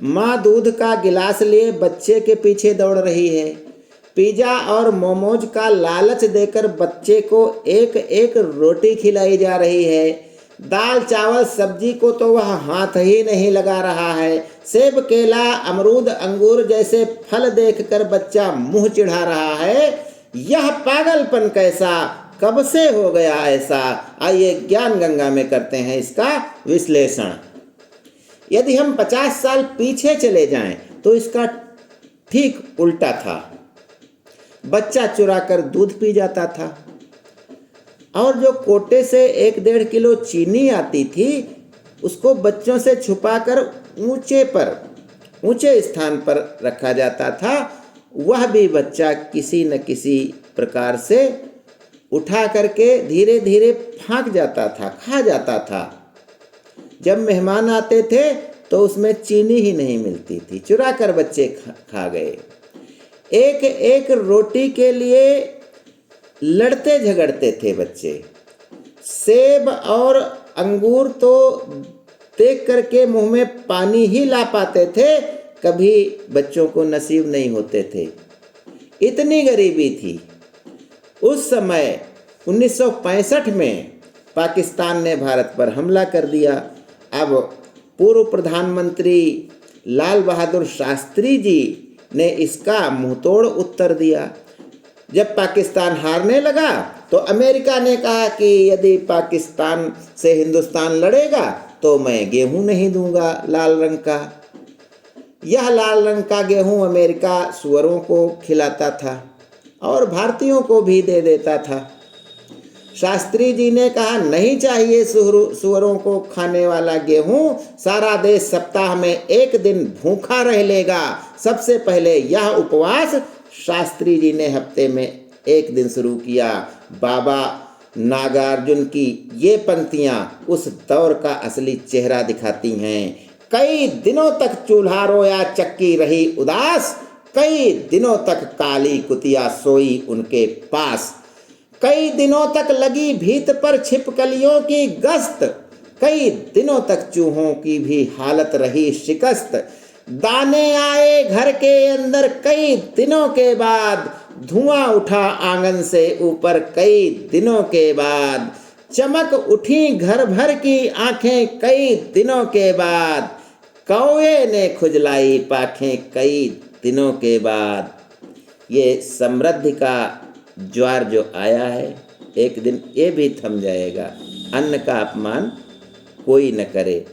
माँ दूध का गिलास लिए बच्चे के पीछे दौड़ रही है। पिज़्ज़ा और मोमोज का लालच देकर बच्चे को एक एक रोटी खिलाई जा रही है। दाल चावल सब्जी को तो वह हाथ ही नहीं लगा रहा है। सेब केला अमरूद अंगूर जैसे फल देखकर बच्चा मुंह चिढ़ा रहा है। यह पागलपन कैसा, कब से हो गया ऐसा? आइए ज्ञान गंगा में करते हैं इसका विश्लेषण। यदि हम 50 साल पीछे चले जाएं तो इसका ठीक उल्टा था। बच्चा चुरा कर दूध पी जाता था और जो कोटे से 1-1.5 किलो चीनी आती थी उसको बच्चों से छुपाकर ऊंचे स्थान पर रखा जाता था। वह भी बच्चा किसी न किसी प्रकार से उठा करके धीरे धीरे फाँक जाता था, खा जाता था। जब मेहमान आते थे तो उसमें चीनी ही नहीं मिलती थी, चुरा कर बच्चे खा गए। एक एक रोटी के लिए लड़ते झगड़ते थे बच्चे। सेब और अंगूर तो देख करके मुंह में पानी ही ला पाते थे, कभी बच्चों को नसीब नहीं होते थे। इतनी गरीबी थी। उस समय 1965 में पाकिस्तान ने भारत पर हमला कर दिया। अब पूर्व प्रधानमंत्री लाल बहादुर शास्त्री जी ने इसका मुंहतोड़ उत्तर दिया। जब पाकिस्तान हारने लगा तो अमेरिका ने कहा कि यदि पाकिस्तान से हिंदुस्तान लड़ेगा तो मैं गेहूं नहीं दूंगा लाल रंग का। यह लाल रंग का गेहूं अमेरिका सुअरों को खिलाता था और भारतीयों को भी दे देता था। शास्त्री जी ने कहा नहीं चाहिए सुअरों को खाने वाला गेहूं। सारा देश सप्ताह में एक दिन भूखा रह लेगा। सबसे पहले यह उपवास शास्त्री जी ने हफ्ते में एक दिन शुरू किया। बाबा नागार्जुन की ये पंक्तियां उस दौर का असली चेहरा दिखाती हैं। कई दिनों तक चूल्हा रोया चक्की रही उदास, कई दिनों तक काली कुतिया सोई उनके पास। कई दिनों तक लगी भीत पर छिपकलियों की गश्त, कई दिनों तक चूहों की भी हालत रही शिकस्त। दाने आए घर के अंदर कई दिनों के बाद, धुआं उठा आंगन से ऊपर कई दिनों के बाद। चमक उठी घर भर की आंखें कई दिनों के बाद, कौवे ने खुजलाई पाखें कई दिनों के बाद। ये समृद्धि का ज्वार जो आया है एक दिन ये भी थम जाएगा। अन्न का अपमान कोई न करे।